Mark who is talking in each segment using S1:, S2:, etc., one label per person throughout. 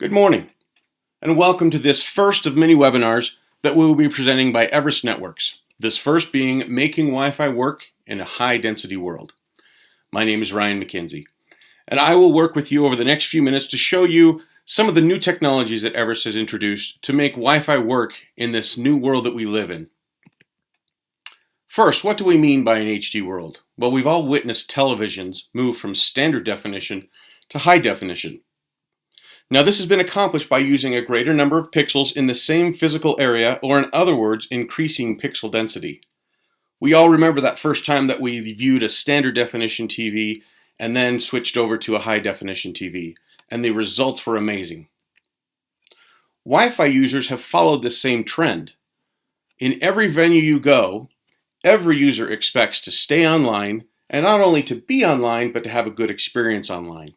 S1: Good morning, and welcome to this first of many webinars that we will be presenting by Everest Networks, this first being Making Wi-Fi Work in a High-Density World. My name is Ryan McKenzie, and I will work with you over the next few minutes to show you some of the new technologies that Everest has introduced to make Wi-Fi work in this new world that we live in. First, what do we mean by an HD world? Well, we've all witnessed televisions move from standard definition to high definition. Now, this has been accomplished by using a greater number of pixels in the same physical area, or in other words, increasing pixel density. We all remember that first time that we viewed a standard definition TV and then switched over to a high definition TV, and the results were amazing. Wi-Fi users have followed this same trend. In every venue you go, every user expects to stay online, and not only to be online, but to have a good experience online.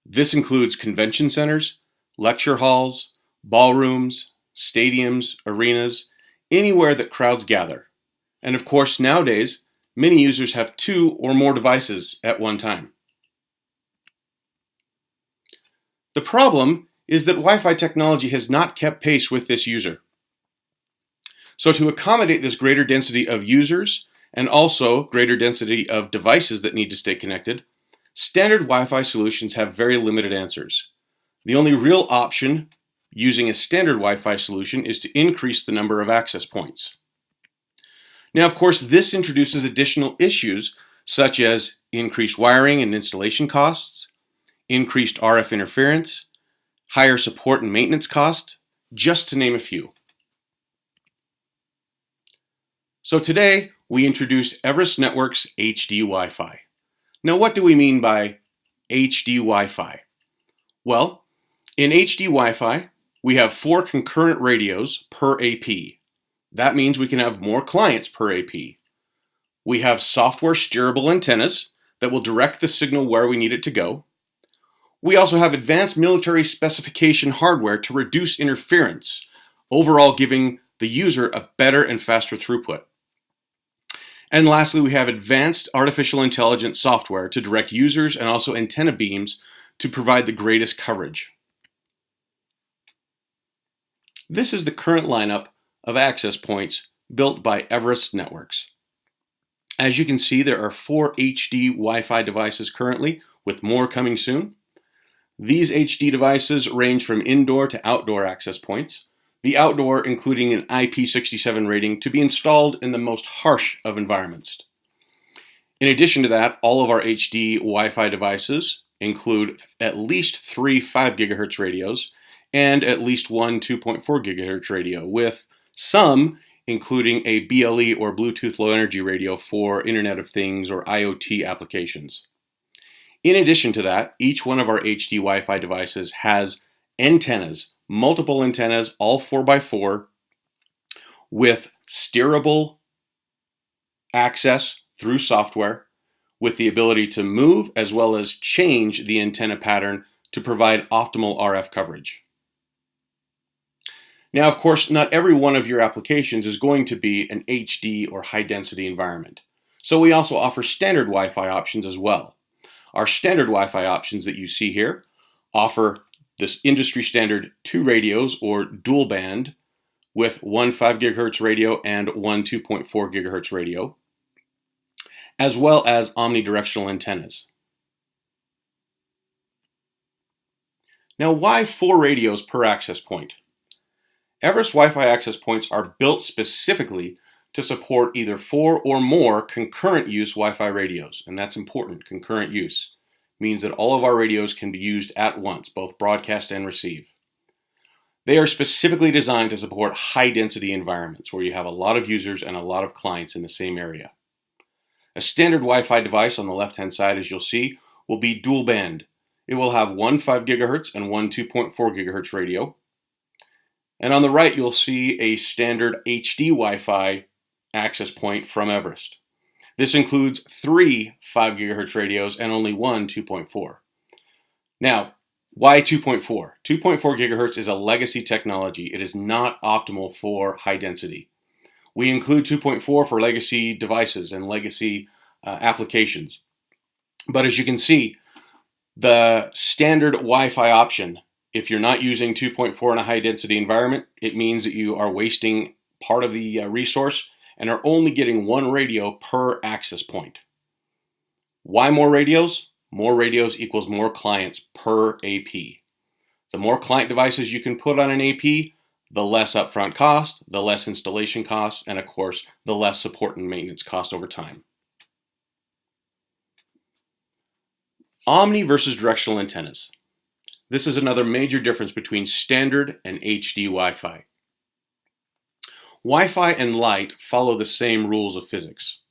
S1: This includes convention centers, lecture halls, ballrooms, stadiums, arenas, anywhere that crowds gather. And of course, nowadays, many users have 2 or more devices at one time. The problem is that Wi-Fi technology has not kept pace with this user. So to accommodate this greater density of users and also greater density of devices that need to stay connected, standard Wi-Fi solutions have very limited answers. The only real option using a standard Wi-Fi solution is to increase the number of access points. Now, of course, this introduces additional issues such as increased wiring and installation costs, increased RF interference, higher support and maintenance costs, just to name a few. So today, we introduced Everest Networks HD Wi-Fi. Now, what do we mean by HD Wi-Fi? Well, in HD Wi-Fi, we have 4 concurrent radios per AP. That means we can have more clients per AP. We have software steerable antennas that will direct the signal where we need it to go. We also have advanced military specification hardware to reduce interference, overall giving the user a better and faster throughput. And lastly, we have advanced artificial intelligence software to direct users and also antenna beams to provide the greatest coverage. This is the current lineup of access points built by Everest Networks. As you can see, there are 4 HD Wi-Fi devices currently, with more coming soon. These HD devices range from indoor to outdoor access points. The outdoor including an IP67 rating to be installed in the most harsh of environments. In addition to that, all of our HD Wi-Fi devices include at least 3 5 GHz radios and at least 1 2.4 GHz radio, with some including a BLE or Bluetooth Low Energy radio for Internet of Things or IoT applications. In addition to that, each one of our HD Wi-Fi devices has antennas, multiple antennas, all 4x4, with steerable access through software, with the ability to move as well as change the antenna pattern to provide optimal RF coverage. Now, of course, not every one of your applications is going to be an HD or high-density environment. So we also offer standard Wi-Fi options as well. Our standard Wi-Fi options that you see here offer this industry standard 2 radios or dual band with 1 5 GHz radio and 1 2.4 GHz radio, as well as Omni directional antennas. Now, why 4 radios per access point? Everest Wi-Fi access points are built specifically to support either 4 or more concurrent use Wi-Fi radios, and that's important. Concurrent use means that all of our radios can be used at once, both broadcast and receive. They are specifically designed to support high-density environments where you have a lot of users and a lot of clients in the same area. A standard Wi-Fi device on the left-hand side, as you'll see, will be dual band. It will have 1 5 GHz and 1 2.4 GHz radio. And on the right, you'll see a standard HD Wi-Fi access point from Everest. This includes 3 5 GHz radios and only 1 2.4. Now, why 2.4? 2.4 GHz is a legacy technology. It is not optimal for high density. We include 2.4 for legacy devices and legacy applications. But as you can see, the standard Wi-Fi option If you're not using 2.4 in a high density environment, it means that you are wasting part of the resource and are only getting one radio per access point. Why more radios? More radios equals more clients per AP. The more client devices you can put on an AP, the less upfront cost, the less installation costs, and of course, the less support and maintenance cost over time. Omni versus directional antennas. This is another major difference between standard and HD Wi-Fi. Wi-Fi and light follow the same rules of physics.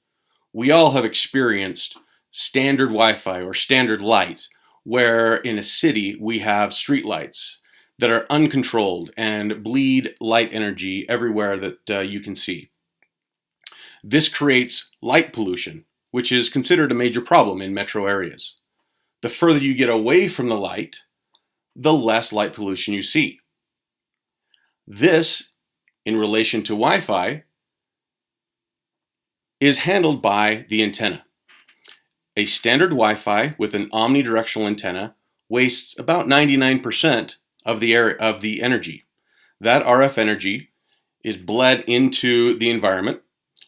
S1: We all have experienced standard Wi-Fi or standard light, where in a city we have street lights that are uncontrolled and bleed light energy everywhere that you can see. This creates light pollution, which is considered a major problem in metro areas. The further you get away from the light, the less light pollution you see. This, in relation to Wi-Fi, is handled by the antenna. A standard Wi-Fi with an omnidirectional antenna wastes about 99% of the energy. That RF energy is bled into the environment,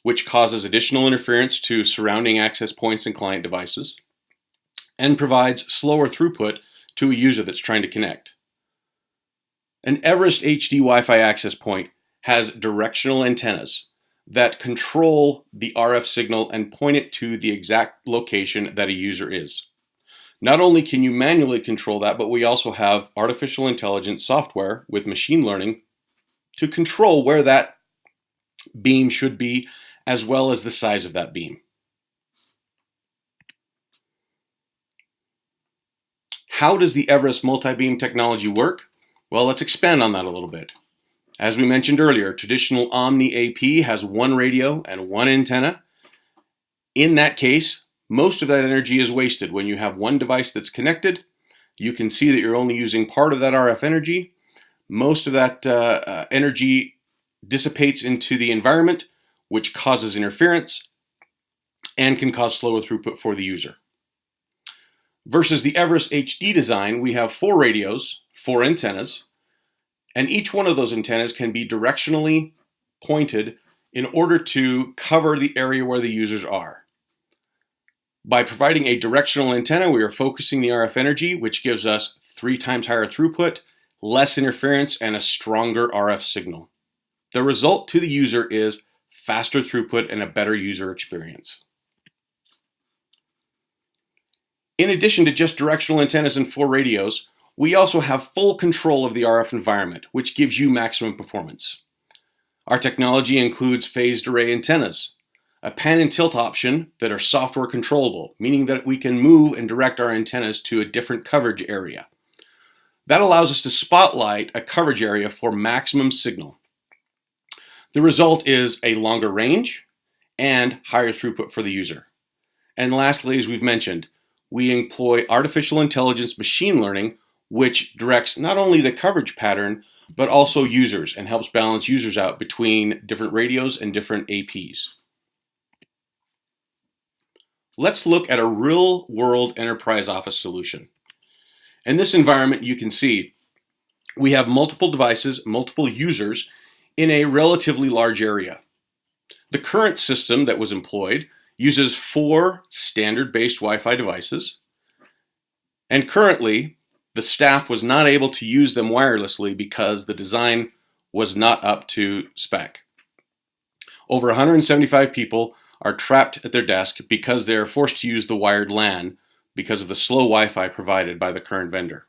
S1: which causes additional interference to surrounding access points and client devices, and provides slower throughput to a user that's trying to connect. An Everest HD Wi-Fi access point has directional antennas that control the RF signal and point it to the exact location that a user is. Not only can you manually control that, but we also have artificial intelligence software with machine learning to control where that beam should be, as well as the size of that beam. How does the Everest multibeam technology work? Well, let's expand on that a little bit. As we mentioned earlier, traditional Omni AP has one radio and one antenna. In that case, most of that energy is wasted. When you have one device that's connected, you can see that you're only using part of that RF energy. Most of that energy dissipates into the environment, which causes interference and can cause slower throughput for the user. Versus the Everest HD design, we have 4 radios, 4 antennas, and each one of those antennas can be directionally pointed in order to cover the area where the users are. By providing a directional antenna, we are focusing the RF energy, which gives us 3 times higher throughput, less interference, and a stronger RF signal. The result to the user is faster throughput and a better user experience. In addition to just directional antennas and 4 radios, we also have full control of the RF environment, which gives you maximum performance. Our technology includes phased array antennas, a pan and tilt option that are software controllable, meaning that we can move and direct our antennas to a different coverage area. That allows us to spotlight a coverage area for maximum signal. The result is a longer range and higher throughput for the user. And lastly, as we've mentioned, we employ artificial intelligence machine learning, which directs not only the coverage pattern, but also users and helps balance users out between different radios and different APs. Let's look at a real-world enterprise office solution. In this environment, you can see we have multiple devices, multiple users in a relatively large area. The current system that was employed uses 4 standard-based Wi-Fi devices, and currently the staff was not able to use them wirelessly because the design was not up to spec. Over 175 people are trapped at their desk because they are forced to use the wired LAN because of the slow Wi-Fi provided by the current vendor.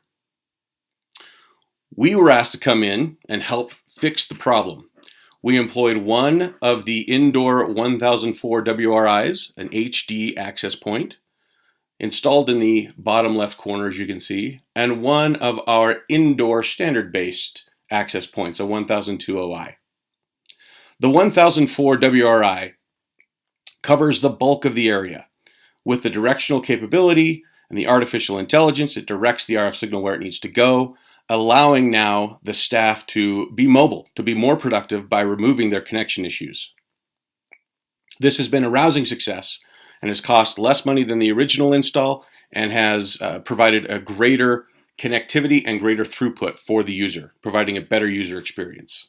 S1: We were asked to come in and help fix the problem. We employed one of the indoor 1004 WRIs, an HD access point, installed in the bottom left corner as you can see, and one of our indoor standard-based access points, a 1002 OI. The 1004 WRI covers the bulk of the area. With the directional capability and the artificial intelligence, it directs the RF signal where it needs to go, allowing now the staff to be mobile, to be more productive by removing their connection issues. This has been a rousing success and has cost less money than the original install and has provided a greater connectivity and greater throughput for the user, providing a better user experience.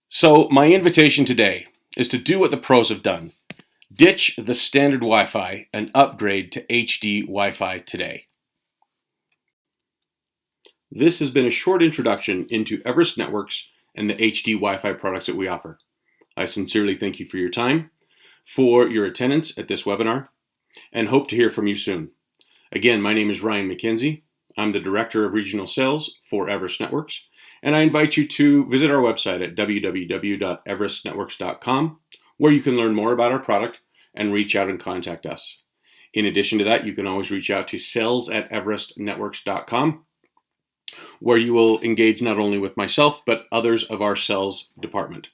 S1: So my invitation today is to do what the pros have done. Ditch the standard Wi-Fi and upgrade to HD Wi-Fi today. This has been a short introduction into Everest Networks and the HD Wi-Fi products that we offer. I sincerely thank you for your time, for your attendance at this webinar, and hope to hear from you soon. Again, my name is Ryan McKenzie. I'm the Director of Regional Sales for Everest Networks, and I invite you to visit our website at www.everestnetworks.com, where you can learn more about our product and reach out and contact us. In addition to that, you can always reach out to sales@everestnetworks.com, where you will engage not only with myself, but others of our sales department.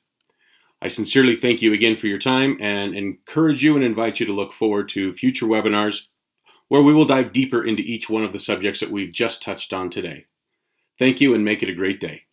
S1: I sincerely thank you again for your time and encourage you and invite you to look forward to future webinars where we will dive deeper into each one of the subjects that we've just touched on today. Thank you and make it a great day.